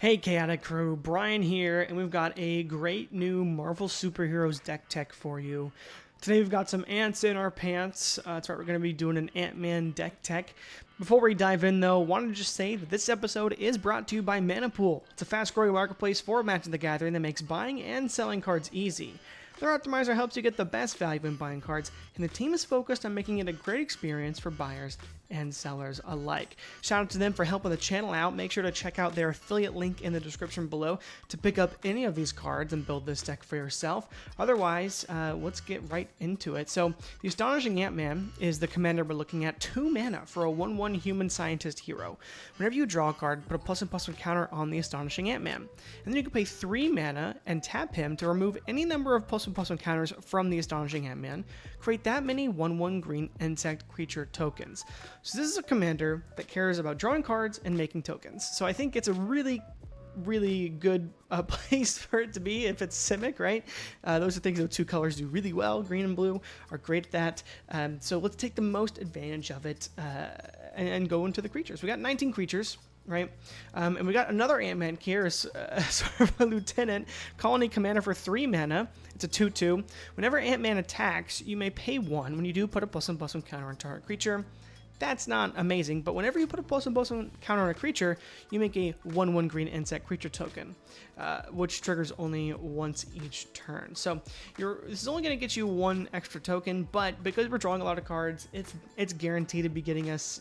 Hey Chaotic Crew, Brian here, and we've got a great new Marvel Superheroes deck tech for you. Today we've got some ants in our pants. That's right, we're going to be doing an Ant-Man deck tech. Before we dive in though, wanted to just say that this episode is brought to you by Mana Pool. It's a fast-growing marketplace for Magic the Gathering that makes buying and selling cards easy. Their optimizer helps you get the best value when buying cards, and the team is focused on making it a great experience for buyers and sellers alike. Shout out to them for helping the channel out. Make sure to check out their affiliate link in the description below to pick up any of these cards and build this deck for yourself. Otherwise, let's get right into it. So, the Astonishing Ant-Man is the commander we're looking at. 2 mana for a 1/1 human scientist hero. Whenever you draw a card, put a +1/+1 counter on the Astonishing Ant-Man. And then you can pay 3 mana and tap him to remove any number of +1/+1 counters from the Astonishing Ant-Man. Create that many 1/1 green insect creature tokens. So this is a commander that cares about drawing cards and making tokens. So I think it's a really good place for it to be if it's Simic, right? Those are things that 2 colors do really well. Green and blue are great at that. So let's take the most advantage of it and go into the creatures. We got 19 creatures. Right, and we got another Ant-Man here, sort of a lieutenant, colony commander for 3 mana. It's a 2/2. Whenever Ant-Man attacks, you may pay 1. When you do, put a +1/+1 counter on target creature. That's not amazing, but whenever you put a +1/+1 counter on a creature, you make a 1/1 green insect creature token, which triggers only once each turn. So this is only going to get you 1 extra token, but because we're drawing a lot of cards, it's guaranteed to be getting us,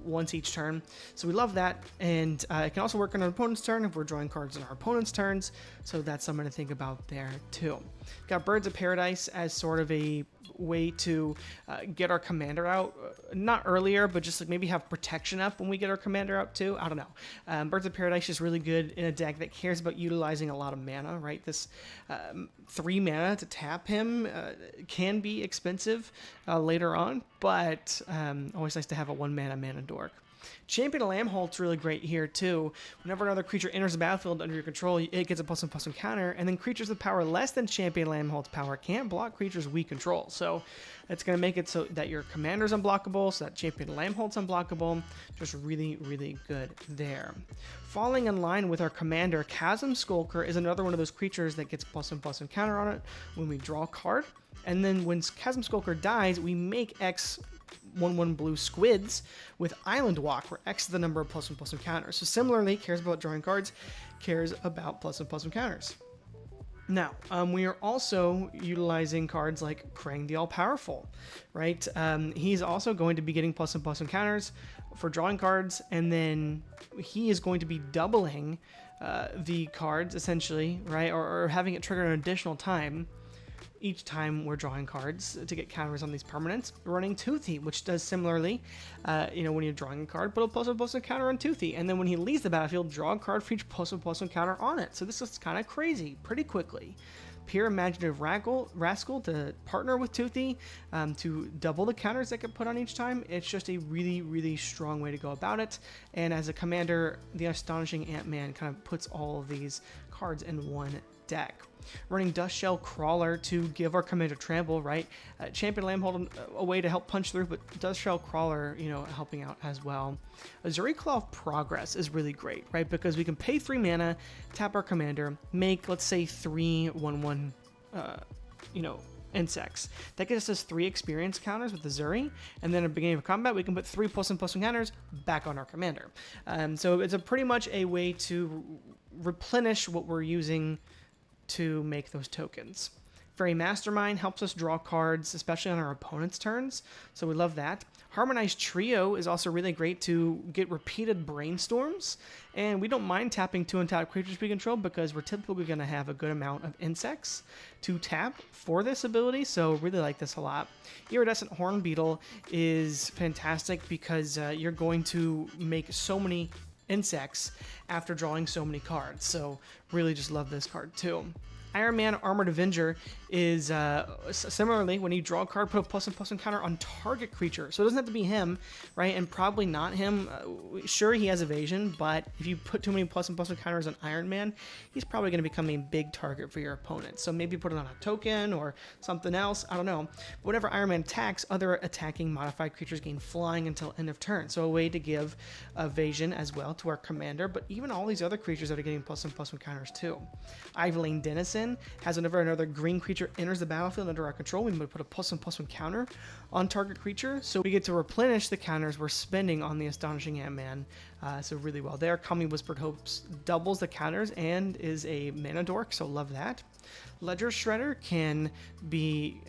once each turn. So we love that, and it can also work on our opponent's turn if we're drawing cards on our opponent's turns. So that's something to think about there too. Got Birds of Paradise as sort of a way to get our commander out, not earlier, but just like maybe have protection up when we get our commander out too. I don't know. Birds of Paradise is really good in a deck that cares about utilizing a lot of mana, right? This 3 mana to tap him can be expensive later on, but always nice to have a 1 mana dork. Champion Lambholt's really great here too. Whenever another creature enters the battlefield under your control, it gets a +1/+1 counter, and then creatures with power less than Champion Lambholt's power can't block creatures we control. So it's going to make it so that your commander's unblockable, so that Champion Lambholt's unblockable. Just really good there. Falling in line with our commander, Chasm Skulker is another one of those creatures that gets +1/+1 counter on it when we draw a card. And then when Chasm Skulker dies, we make X 1/1 blue squids with Island Walk, where X is the number of +1/+1 counters. So similarly, cares about drawing cards, cares about +1/+1 counters. Now, we are also utilizing cards like Krang the All-Powerful, right? He's also going to be getting +1/+1 counters for drawing cards, and then he is going to be doubling the cards, essentially, right? Or having it trigger an additional time each time we're drawing cards to get counters on these permanents. We're running Toothy, which does similarly, when you're drawing a card, put a +1/+1 counter on Toothy, and then when he leaves the battlefield, draw a card for each +1/+1 counter on it. So this is kind of crazy, pretty quickly. Pure Imaginative Rascal to partner with Toothy to double the counters that get put on each time. It's just a really strong way to go about it. And as a commander, the Astonishing Ant-Man kind of puts all of these cards in one deck. Running Dustshell Crawler to give our commander trample, right? Champion Lambholt a way to help punch through, but Dustshell Crawler, helping out as well. Azuri Claw of Progress is really great, right? Because we can pay 3 mana, tap our commander, make, let's say, 3 1/1, insects. That gets us 3 experience counters with Azuri, and then at the beginning of combat, we can put 3 +1/+1 counters back on our commander. So it's pretty much a way to replenish what we're using to make those tokens. Fairy Mastermind helps us draw cards, especially on our opponent's turns, so we love that. Harmonized Trio is also really great to get repeated brainstorms, and we don't mind tapping 2 untapped creatures we control because we're typically going to have a good amount of insects to tap for this ability, so really like this a lot. Iridescent Horn Beetle is fantastic because you're going to make so many insects after drawing so many cards, so really just love this card too. Iron Man Armored Avenger is similarly, when you draw a card, put a +1/+1 counter on target creature. So it doesn't have to be him, right? And probably not him. Sure, he has evasion, but if you put too many +1/+1 counters on Iron Man, he's probably going to become a big target for your opponent. So maybe put it on a token or something else. I don't know. But whenever Iron Man attacks, other attacking modified creatures gain flying until end of turn. So a way to give evasion as well to our commander, but even all these other creatures that are getting +1/+1 counters too. Ivoline Denizen has whenever another green creature enters the battlefield under our control, we would put a +1/+1 counter on target creature. So we get to replenish the counters we're spending on the Astonishing Ant-Man. So really well there. Call Me Whispered Hopes doubles the counters and is a mana dork, so love that. Ledger Shredder can be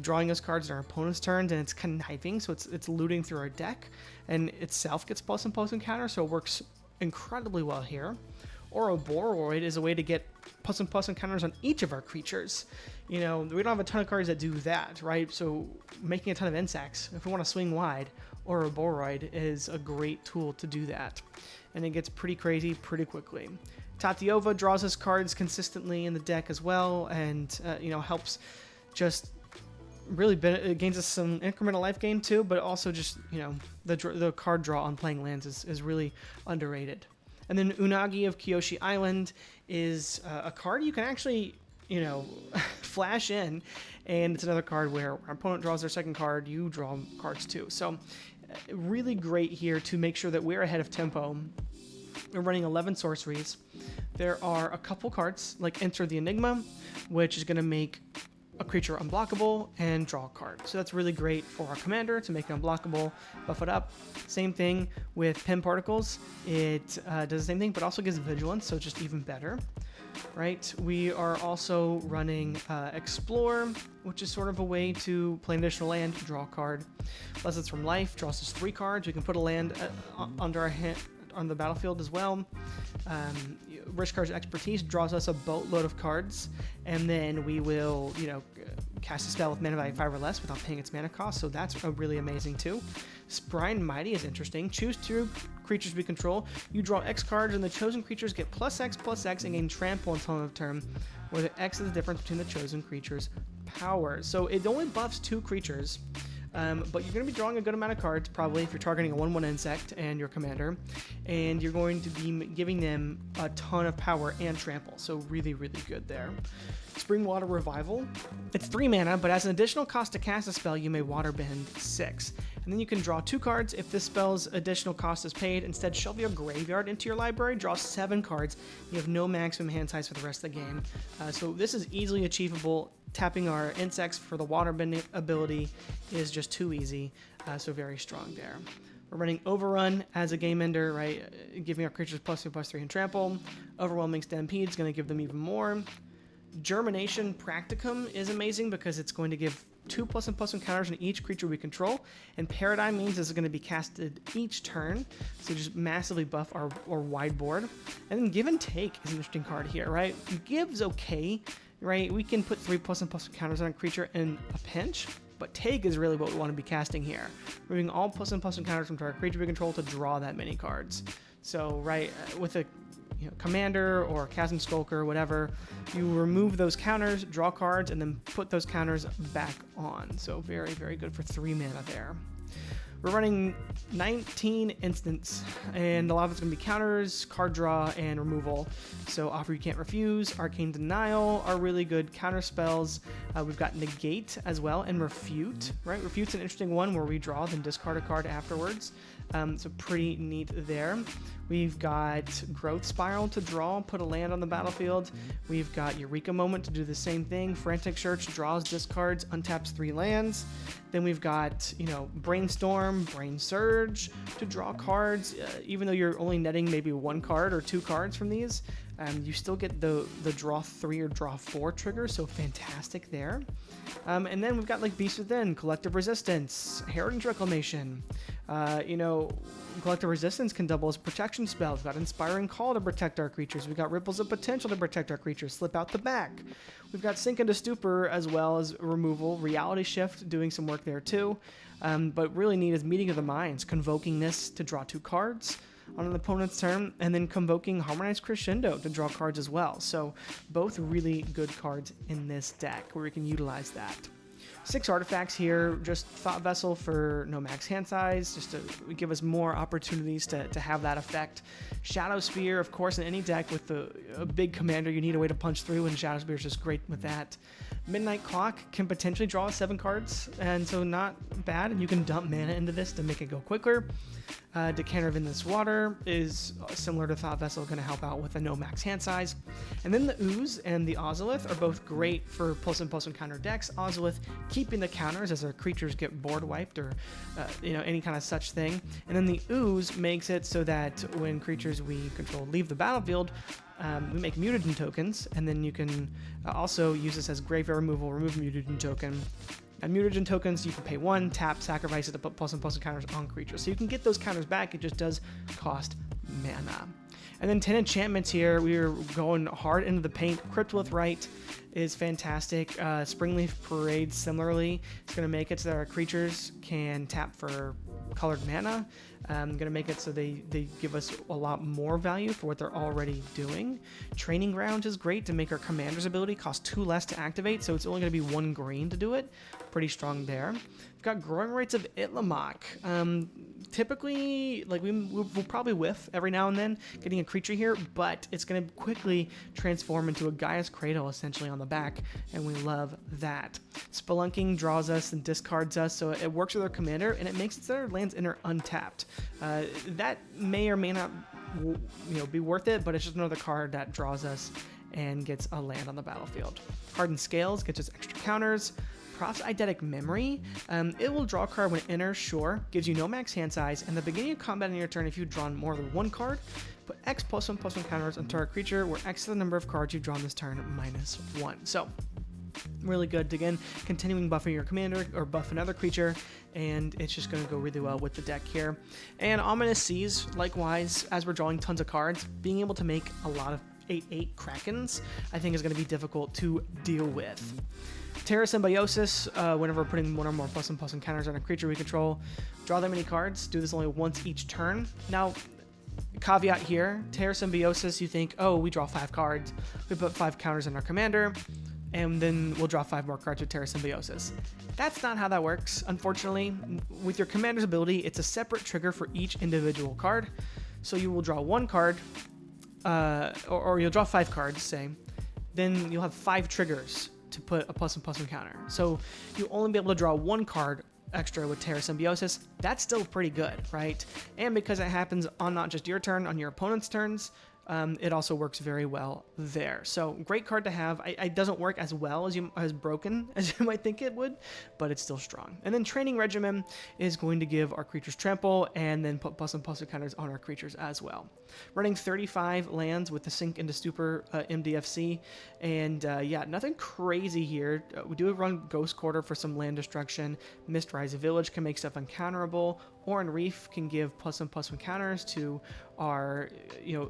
drawing us cards in our opponent's turns, and it's conniving, so it's looting through our deck, and itself gets +1/+1 counter, so it works incredibly well here. Ouroboros is a way to get +1/+1 counters on each of our creatures. We don't have a ton of cards that do that, right? So making a ton of insects, if we want to swing wide, Ouroboros is a great tool to do that. And it gets pretty crazy pretty quickly. Tatiova draws us cards consistently in the deck as well, and helps just really it gains us some incremental life gain too, but also just the card draw on playing lands is really underrated. And then Unagi of Kyoshi Island is a card you can actually flash in, and it's another card where our opponent draws their second card, you draw cards too. So really great here to make sure that we're ahead of tempo. We're running 11 sorceries. There are a couple cards like Enter the Enigma, which is going to make a creature unblockable and draw a card. So that's really great for our commander to make it unblockable, buff it up. Same thing with Pin Particles. It does the same thing, but also gives vigilance, so just even better. Right? We are also running Explore, which is sort of a way to play an additional land, draw a card. Lessons from Life draws us 3 cards. We can put a land under our hand on the battlefield as well. Rishkar's Expertise draws us a boatload of cards, and then we will, cast a spell with mana value 5 or less without paying its mana cost, so that's really amazing too. Sprine Mighty is interesting. Choose 2 creatures we control. You draw X cards, and the chosen creatures get +X/+X and gain trample until end of turn, where the X is the difference between the chosen creature's powers. So it only buffs 2 creatures. But you're going to be drawing a good amount of cards, probably, if you're targeting a 1/1 insect and your commander, and you're going to be giving them a ton of power and trample, so really, really good there. Springwater Revival. It's 3 mana, but as an additional cost to cast a spell, you may waterbend 6. And then you can draw 2 cards if this spell's additional cost is paid. Instead, shove your graveyard into your library, draw 7 cards. You have no maximum hand size for the rest of the game. So this is easily achievable. Tapping our insects for the waterbending ability is just too easy, so very strong there. We're running Overrun as a game ender, right? Giving our creatures +2/+3 and trample. Overwhelming Stampede is going to give them even more. Germination Practicum is amazing because it's going to give 2 +1/+1 counters on each creature we control, and Paradigm means this is going to be casted each turn, so just massively buff our wide board. And then Give and Take is an interesting card here, right? Give's okay, right? We can put 3 +1/+1 counters on a creature in a pinch, but Take is really what we want to be casting here. Removing all +1/+1 counters from target creature we control to draw that many cards. So, right, with a commander or Chasm Skulker or whatever, you remove those counters, draw cards, and then put those counters back on. So very, very good for 3 mana there. We're running 19 instants, and a lot of it's going to be counters, card draw, and removal. So Offer You Can't Refuse, Arcane Denial are really good counter spells. We've got Negate as well, and Refute, right? Refute's an interesting one where we draw, then discard a card afterwards. So pretty neat there. We've got Growth Spiral to draw, put a land on the battlefield. We've got Eureka Moment to do the same thing. Frantic Search draws, discards, untaps 3 lands. Then we've got, Brainstorm, Brain Surge to draw cards. Even though you're only netting maybe 1 card or 2 cards from these, you still get the draw 3 or draw 4 trigger, so fantastic there. And then we've got Beast Within, Collective Resistance, Heritage Reclamation. Collective Resistance can double as a protection spell. We've got Inspiring Call to protect our creatures. We've got Ripples of Potential to protect our creatures. Slip out the back. We've got Sink into Stupor as well as removal. Reality Shift doing some work there too. But really neat is Meeting of the Minds, convoking this to draw 2 cards. on an opponent's turn, and then convoking Harmonized Crescendo to draw cards as well. So both really good cards in this deck where we can utilize that. 6 artifacts here, just Thought Vessel for no max hand size, just to give us more opportunities to have that effect. Shadow Spear, of course, in any deck with a big commander, you need a way to punch through, and Shadow Spear is just great with that. Midnight Clock can potentially draw 7 cards, and so not bad, and you can dump mana into this to make it go quicker. Decanter of Endless Water is similar to Thought Vessel, going to help out with a no max hand size. And then the Ooze and the Ozolith are both great for plus and counter decks. Ozolith keeping the counters as our creatures get board wiped or any kind of such thing. And then the Ooze makes it so that when creatures we control leave the battlefield, we make mutagen tokens, and then you can also use this as graveyard removal, remove mutagen token. And mutagen tokens, you can pay 1, tap, sacrifice it to put plus and counters on creatures. So you can get those counters back, it just does cost mana. And then 10 enchantments here, we're going hard into the paint. Cryptolith Rite is fantastic. Springleaf Parade, similarly, it's going to make it so that our creatures can tap for colored mana. Going to make it so they give us a lot more value for what they're already doing. Training Grounds is great to make our commander's ability cost 2 less to activate, so it's only going to be 1 green to do it. Pretty strong there. We've got Growing Rates of Itlamok. Typically, like we'll probably whiff every now and then getting a creature here, but it's going to quickly transform into a Gaia's Cradle essentially on the back, and we love that. Spelunking draws us and discards us, so it works with our commander, and it makes it so our lands enter untapped. That may or may not be worth it, but it's just another card that draws us and gets a land on the battlefield. Hardened Scales gets us extra counters. Prop's Eidetic Memory, it will draw a card when it enters, sure, gives you no max hand size, and the beginning of combat on your turn, if you've drawn more than 1 card, put X +1/+1 counters on target creature, where X is the number of cards you've drawn this turn -1. So, really good to, again, continuing buffing your commander or buff another creature, and it's just going to go really well with the deck here. And Ominous Seas, likewise, as we're drawing tons of cards, being able to make a lot of 8/8 Krakens, I think is going to be difficult to deal with. Terra Symbiosis, whenever we're putting 1 or more plus and counters on a creature we control, draw that many cards, do this only once each turn. Now, caveat here, Terra Symbiosis, you think, oh, we draw 5 cards, we put 5 counters on our commander, and then we'll draw 5 more cards with Terra Symbiosis. That's not how that works, unfortunately. With your commander's ability, it's a separate trigger for each individual card. So you will draw 1 card, or you'll draw 5 cards, say, then you'll have 5 triggers to put a plus and counter. So you'll only be able to draw 1 card extra with Terra Symbiosis. That's still pretty good, right? And because it happens on not just your turn, on your opponent's turns, it also works very well there. So great card to have. It doesn't work as well as broken as you might think it would, but it's still strong. And then Training Regimen is going to give our creatures trample and then put plus and counters on our creatures as well. Running 35 lands with the Sink into Stupor MDFC, and yeah, nothing crazy here. We do run Ghost Quarter for some land destruction. Mistrise Village can make stuff uncounterable. Oran Reef can give plus and counters to our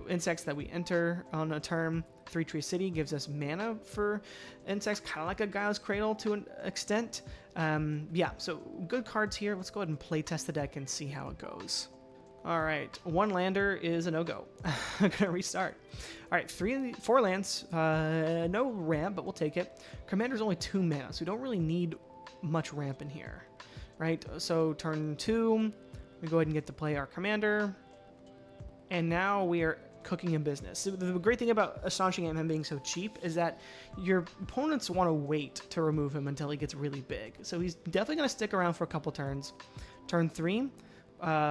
insects that we enter on a turn. 3 Tree City gives us mana for insects, kind of like a Gaia's Cradle to an extent. Yeah, so good cards here. Let's go ahead and play test the deck and see how it goes. All right, 1 lander is a no-go. I'm gonna restart. All right, 4 lands, no ramp, but we'll take it. Commander's only 2 mana, so we don't really need much ramp in here, right? So turn 2, we go ahead and get to play our commander, and now we are cooking in business. So the great thing about Astonishing Ant-Man being so cheap is that your opponents want to wait to remove him until he gets really big. So he's definitely going to stick around for a couple turns. Turn 3,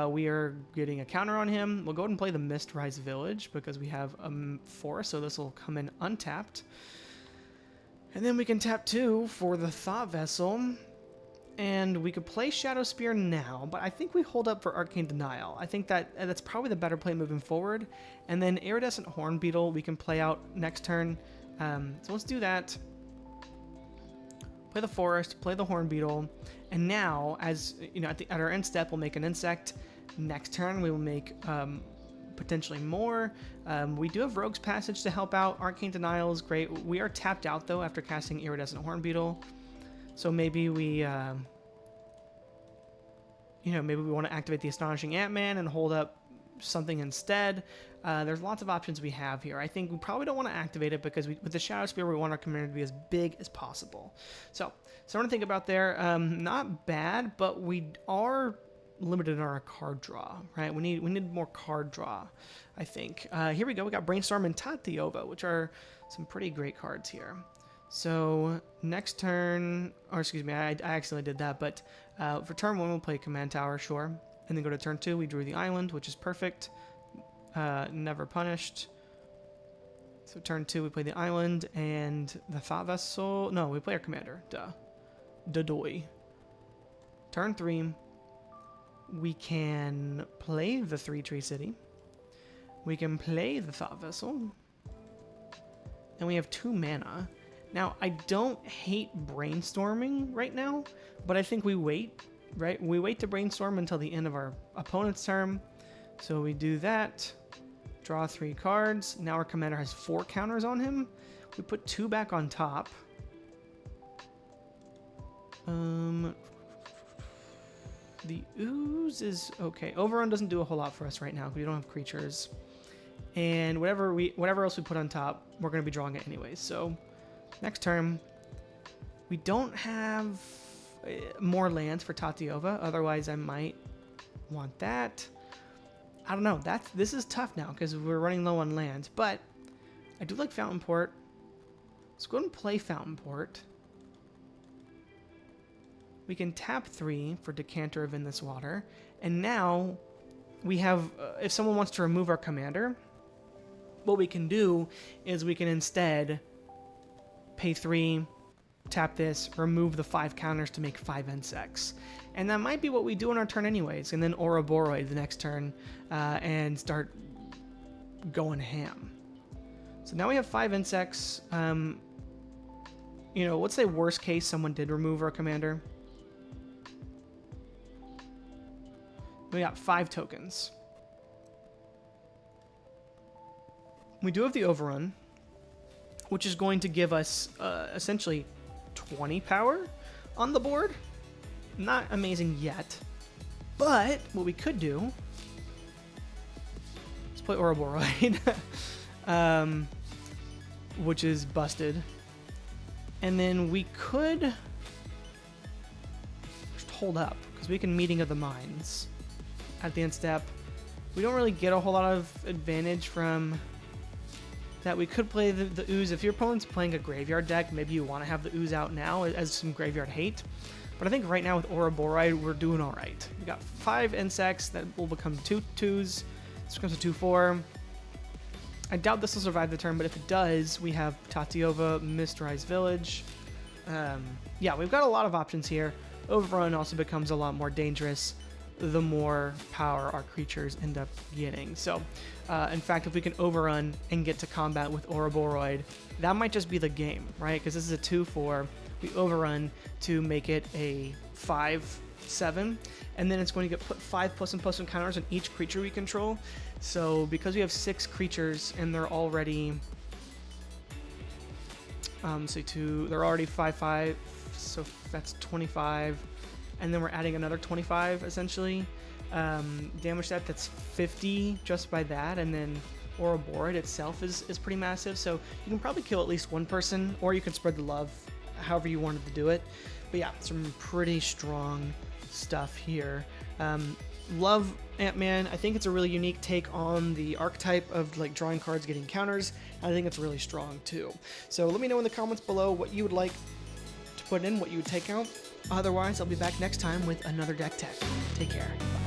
we are getting a counter on him. We'll go ahead and play the Mistrise Village because we have a forest, so this will come in untapped. And then we can tap 2 for the Thought Vessel. And we could play Shadow Spear now, but I think we hold up for Arcane Denial. I think that's probably the better play moving forward. And then Iridescent Hornbeetle we can play out next turn. So let's do that. Play the Forest, play the Hornbeetle, and now, as you know, at our end step, we'll make an insect. Next turn, we will make potentially more. We do have Rogue's Passage to help out. Arcane Denial is great. We are tapped out though after casting Iridescent Hornbeetle. So maybe we, maybe we want to activate the Astonishing Ant-Man and hold up something instead. There's lots of options we have here. I think we probably don't want to activate it because with the Shadow Spear, we want our commander to be as big as possible. So something to think about there. Not bad, but we are limited in our card draw, right? We need more card draw, I think. Here we go. We got Brainstorm and Tatiova, which are some pretty great cards here. So next turn, or excuse me, I accidentally did that, but for turn 1, we'll play Command Tower, sure. And then go to turn 2, we drew the island, which is perfect. Never punished. So turn 2, we play the island and the Thought Vessel. No, we play our commander. Duh. Dodoi. Turn 3, we can play the 3-tree city. We can play the Thought Vessel. And we have 2 mana. Now, I don't hate brainstorming right now, but I think we wait, right? We wait to brainstorm until the end of our opponent's turn. So we do that. Draw 3 cards. Now our commander has 4 counters on him. We put 2 back on top. The ooze is okay. Overrun doesn't do a whole lot for us right now because we don't have creatures. And whatever else we put on top, we're going to be drawing it anyways. So next turn, we don't have more lands for Tatiova. Otherwise, I might want that. I don't know. This is tough now because we're running low on lands. But I do like Fountain Port. Let's go ahead and play Fountain Port. We can tap 3 for Decanter of In This Water. And now we have, if someone wants to remove our commander, what we can do is we can instead pay 3, tap this, remove the 5 counters to make 5 insects. And that might be what we do on our turn anyways. And then Ouroboros the next turn and start going ham. So now we have 5 insects. You know, let's say worst case someone did remove our commander. We got 5 tokens. We do have the Overrun, which is going to give us essentially 20 power on the board. Not amazing yet, but what we could do is play Ouroboros, which is busted. And then we could just hold up, because we can Meeting of the Minds at the end step. We don't really get a whole lot of advantage from that. We could play the ooze. If your opponent's playing a graveyard deck, maybe you want to have the ooze out now as some graveyard hate. But I think right now with Ouroboros, we're doing all right. We got 5 insects that will become 2/2s. This becomes a 2/4. I doubt this will survive the turn, but if it does, we have Tatiova, Mysterized Village. Yeah, we've got a lot of options here. Overrun also becomes a lot more dangerous the more power our creatures end up getting. So, in fact, if we can overrun and get to combat with Ouroboros, that might just be the game, right? Because this is a 2/4. We overrun to make it a 5/7, and then it's going to get put 5+++ counters on each creature we control. So because we have 6 creatures and they're already they're already 5/5, so that's 25, and then we're adding another 25 essentially. Damage that's 50 just by that, and then Ouroboros itself is pretty massive. So you can probably kill at least 1 person, or you can spread the love however you wanted to do it. But yeah, some pretty strong stuff here. Love Ant-Man. I think it's a really unique take on the archetype of like drawing cards, getting counters. I think it's really strong too. So let me know in the comments below what you would like to put in, what you would take out. Otherwise, I'll be back next time with another deck tech. Take care. Bye.